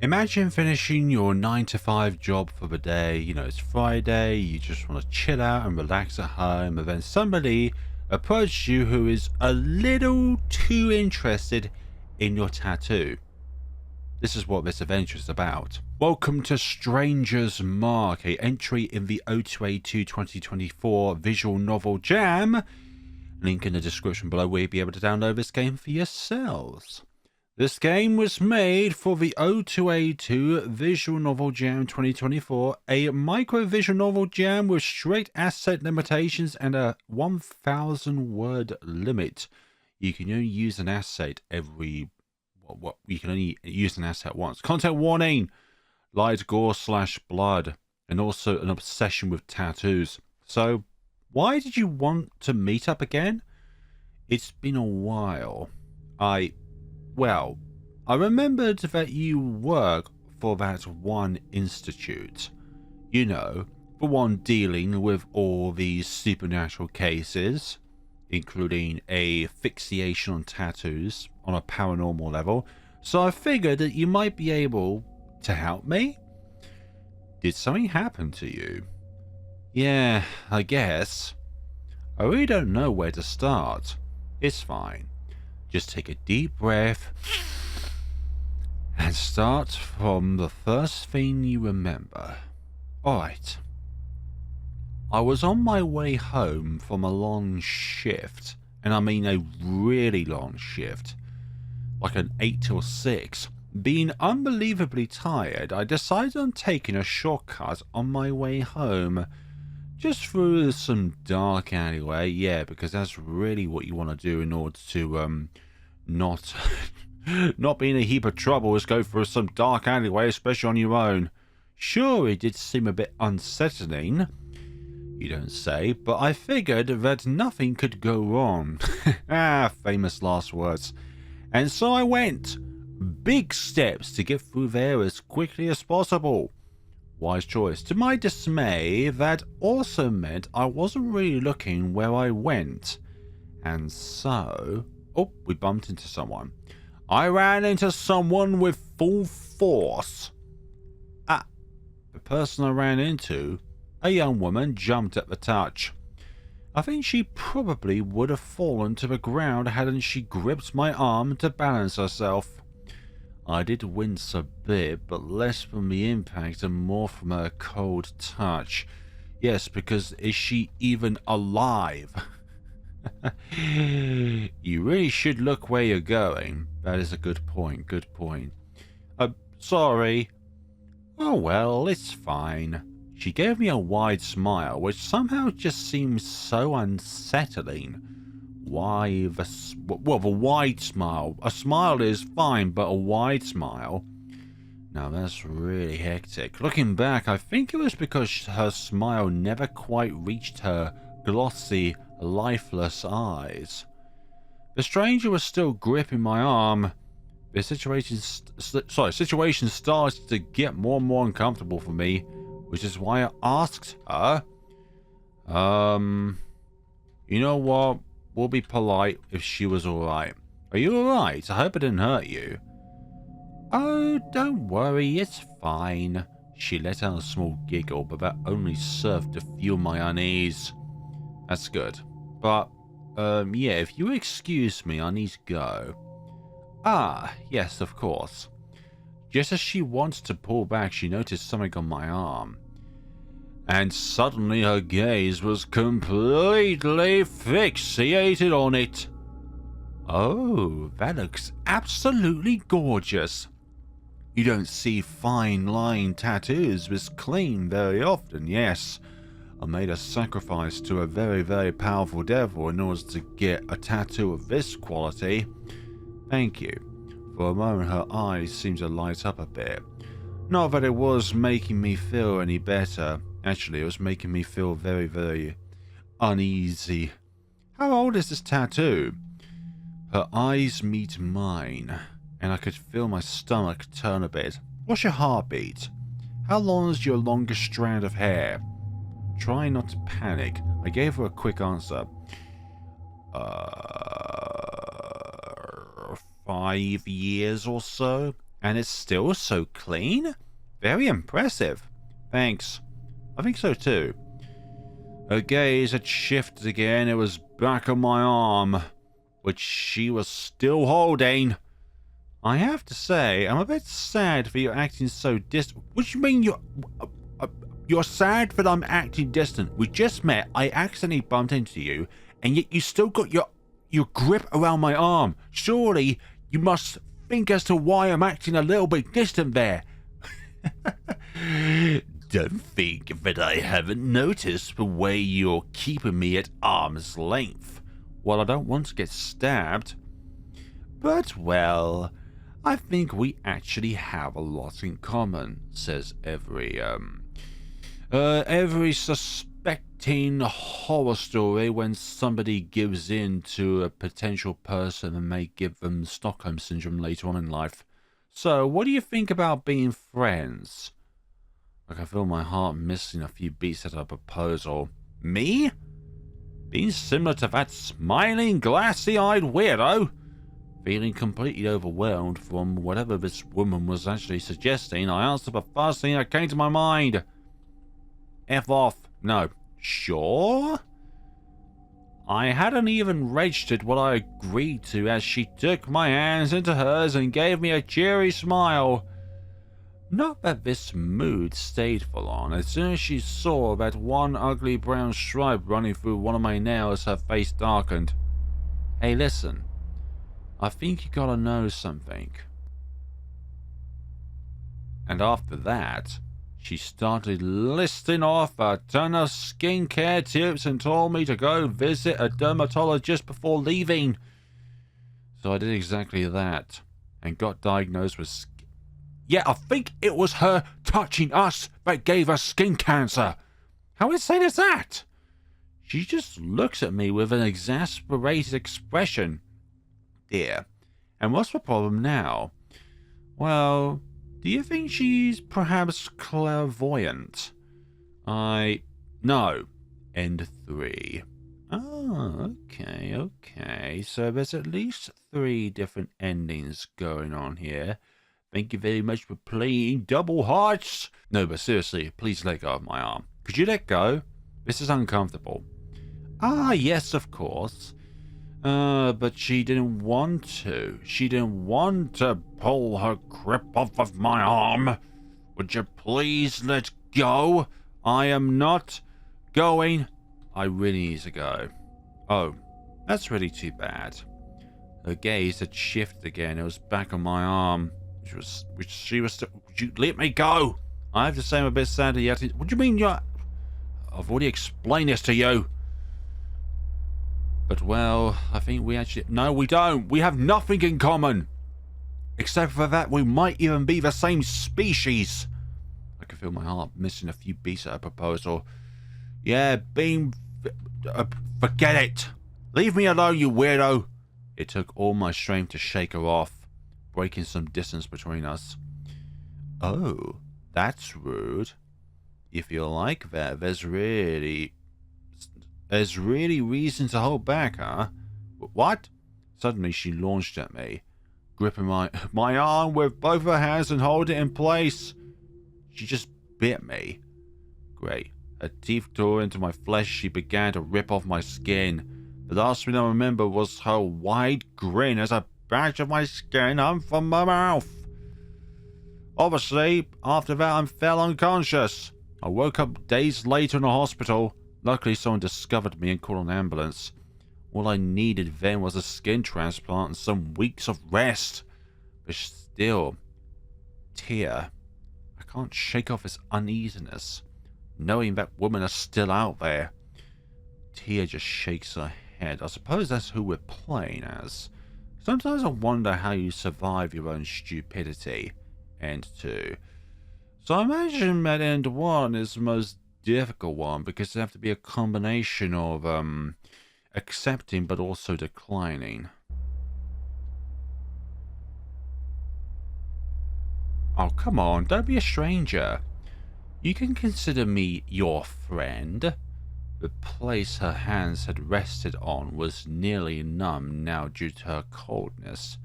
Imagine finishing your 9 to 5 job for the day. It's Friday, you just want to chill out and relax at home, and then somebody approaches you who is a little too interested in your tattoo. This is what this adventure is about. Welcome to Stranger's Mark, a entry in the O2A2 2024 visual novel Jam. Link in the description below where you'll be able to download this game for yourselves. This game was made for the O2A2 Visual Novel Jam 2024, a micro visual novel jam with strict asset limitations and a 1,000 word limit. You can only use an asset you can only use an asset once. Content warning: light gore / blood, and also an obsession with tattoos. So, why did you want to meet up again? It's been a while. I remembered that you work for that one institute. The one dealing with all these supernatural cases, including a fixation on tattoos on a paranormal level. So I figured that you might be able to help me. Did something happen to you? Yeah, I guess. I really don't know where to start. It's fine. Just take a deep breath and start from the first thing you remember. Alright. I was on my way home from a long shift, and I mean a really long shift, like an 8 till 6. Being unbelievably tired, I decided on taking a shortcut on my way home. Just through some dark alleyway, yeah, because that's really what you want to do in order to, not be in a heap of trouble, is go through some dark alleyway, especially on your own. Sure, it did seem a bit unsettling, you don't say, but I figured that nothing could go wrong. Famous last words. And so I went. Big steps to get through there as quickly as possible. Wise choice. To my dismay, that also meant I wasn't really looking where I went. And so... Oh, we bumped into someone. I ran into someone with full force. The person I ran into, a young woman, jumped at the touch. I think she probably would have fallen to the ground hadn't she gripped my arm to balance herself. I did wince a bit, but less from the impact and more from her cold touch. Yes, because is she even alive? You really should look where you're going. That is a good point, Sorry. Oh well, it's fine. She gave me a wide smile, which somehow just seems so unsettling. Why the wide smile? A smile is fine, but a wide smile? Now that's really hectic. Looking back, I think it was because her smile never quite reached her glossy, lifeless eyes. The stranger was still gripping my arm. The situation started to get more and more uncomfortable for me, which is why I asked her, you know what? We'll be polite if she was alright. Are you alright? I hope it didn't hurt you. Oh, don't worry, it's fine. She let out a small giggle, but that only served to fuel my unease. That's good. But, yeah, if you excuse me, I need to go. Ah, yes, of course. Just as she wanted to pull back, she noticed something on my arm. And suddenly her gaze was completely fixated on it. Oh, that looks absolutely gorgeous. You don't see fine line tattoos this clean very often, yes. I made a sacrifice to a very, very powerful devil in order to get a tattoo of this quality. Thank you. For a moment her eyes seemed to light up a bit. Not that it was making me feel any better. Actually, it was making me feel very, very uneasy. How old is this tattoo? Her eyes meet mine, and I could feel my stomach turn a bit. What's your heartbeat? How long is your longest strand of hair? Try not to panic. I gave her a quick answer. 5 years or so. And it's still so clean? Very impressive. Thanks. I think so too. Her gaze had shifted again. It was back on my arm, which she was still holding. I have to say, I'm a bit sad for you acting so distant. What do you mean you're sad that I'm acting distant? We just met, I accidentally bumped into you, and yet you still got your grip around my arm. Surely you must think as to why I'm acting a little bit distant there. Don't think that I haven't noticed the way you're keeping me at arm's length. Well, I don't want to get stabbed. But, well, I think we actually have a lot in common, says every suspecting horror story when somebody gives in to a potential person and may give them Stockholm Syndrome later on in life. So, what do you think about being friends? Like, I feel my heart missing a few beats at a proposal. Me? Being similar to that smiling, glassy-eyed weirdo? Feeling completely overwhelmed from whatever this woman was actually suggesting, I answered the first thing that came to my mind. F off. No. Sure? I hadn't even registered what I agreed to as she took my hands into hers and gave me a cheery smile. Not that this mood stayed for long. As soon as she saw that one ugly brown stripe running through one of my nails, her face darkened. Hey, listen. I think you gotta know something. And after that, she started listing off a ton of skincare tips and told me to go visit a dermatologist before leaving. So I did exactly that and got diagnosed with Yeah, I think it was her touching us that gave us skin cancer. How insane is that? She just looks at me with an exasperated expression. Dear, and what's the problem now? Well, do you think she's perhaps clairvoyant? No. End 3. Oh, okay. So there's at least 3 different endings going on here. Thank you very much for playing double hearts. No, but seriously, please let go of my arm. Could you let go? This is uncomfortable. Ah, yes, of course. But she didn't want to. She didn't want to pull her grip off of my arm. Would you please let go? I am not going. I really need to go. Oh, that's really too bad. Her gaze had shifted again. It was back on my arm. Would you let me go? I have to say I'm a bit sad yet. What do you mean I've already explained this to you. But, well, I think we actually... No, we don't. We have nothing in common. Except for that, we might even be the same species. I can feel my heart missing a few beats at a proposal. Yeah, forget it. Leave me alone, you weirdo. It took all my strength to shake her off, breaking some distance between us. Oh, that's rude. If you're like that, there's really reason to hold back, huh? What? Suddenly she launched at me, gripping my arm with both her hands and holding it in place. She just bit me. Great. Her teeth tore into my flesh. She began to rip off my skin. The last thing I remember was her wide grin as a batch of my skin hung from my mouth. Obviously, after that I fell unconscious. I woke up days later in a hospital. Luckily, someone discovered me and called an ambulance. All I needed then was a skin transplant and some weeks of rest. But still, Tia, I can't shake off this uneasiness, knowing that women are still out there. Tia just shakes her head. I suppose that's who we're playing as. Sometimes I wonder how you survive your own stupidity. End 2. So I imagine that end 1 is the most difficult one because they have to be a combination of accepting but also declining. Oh, come on, don't be a stranger. You can consider me your friend. The place her hands had rested on was nearly numb now due to her coldness.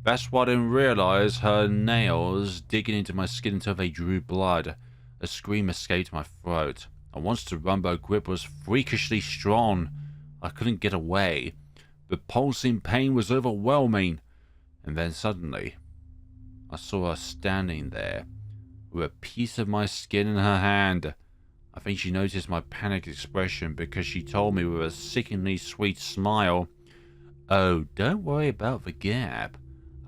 That's why I didn't realize her nails digging into my skin until they drew blood. A scream escaped my throat. I wanted to run, but her grip was freakishly strong. I couldn't get away. The pulsing pain was overwhelming. And then suddenly, I saw her standing there, with a piece of my skin in her hand. I think she noticed my panicked expression because she told me with a sickeningly sweet smile, "Oh, don't worry about the gap.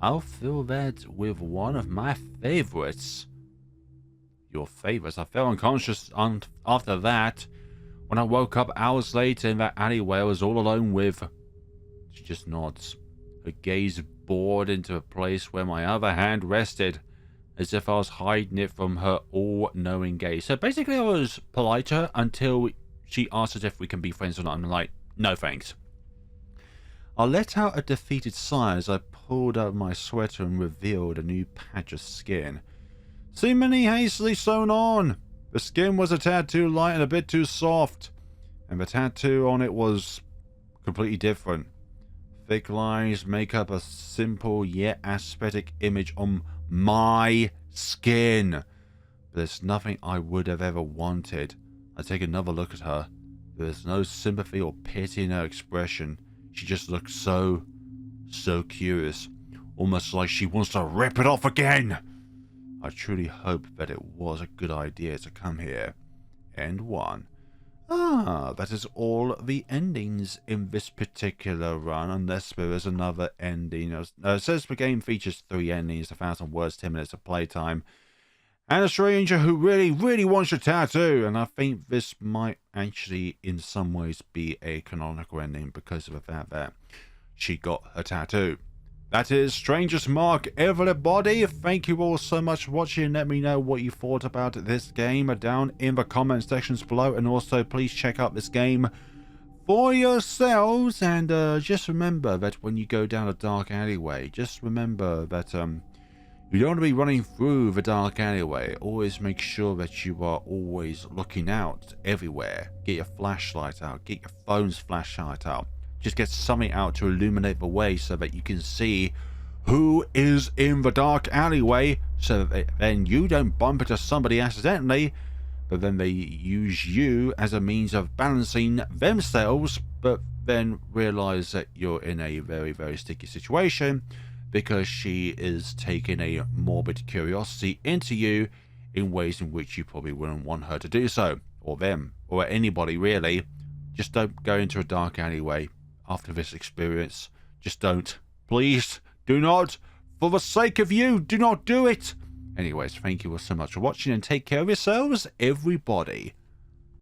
I'll fill that with one of my favorites." Your favorites? I fell unconscious after that. When I woke up hours later in that alleyway I was all alone with. She just nods, her gaze bored into a place where my other hand rested, as if I was hiding it from her all-knowing gaze. So basically I was polite to her until she asked us if we can be friends or not. I'm like, no thanks. I let out a defeated sigh as I pulled out my sweater and revealed a new patch of skin. Seemingly hastily sewn on. The skin was a tad too light and a bit too soft, and the tattoo on it was completely different. Thick lines make up a simple yet aesthetic image on my skin. But there's nothing I would have ever wanted. I take another look at her. There's no sympathy or pity in her expression. She just looks so curious. Almost like she wants to rip it off again. I truly hope that it was a good idea to come here. End one. That is all the endings in this particular run, unless there is another ending. It says the game features 3 endings, 1,000 words, 10 minutes of playtime, and a stranger who really wants your tattoo. And I think this might actually in some ways be a canonical ending because of the fact that she got her tattoo. That is Strangest Mark, everybody. Thank you all so much for watching. Let me know what you thought about this game down in the comment sections below. And also, please check out this game for yourselves. And just remember that when you go down a dark alleyway, just remember that you don't want to be running through the dark alleyway. Always make sure that you are always looking out everywhere. Get your flashlight out. Get your phone's flashlight out. Just get something out to illuminate the way so that you can see who is in the dark alleyway, so that then you don't bump into somebody accidentally, but then they use you as a means of balancing themselves, but then realize that you're in a very sticky situation because she is taking a morbid curiosity into you in ways in which you probably wouldn't want her to do so, or them, or anybody really. Just don't go into a dark alleyway. After this experience, just don't. Please, do not. For the sake of you, do not do it. Anyways, thank you all so much for watching and take care of yourselves, everybody.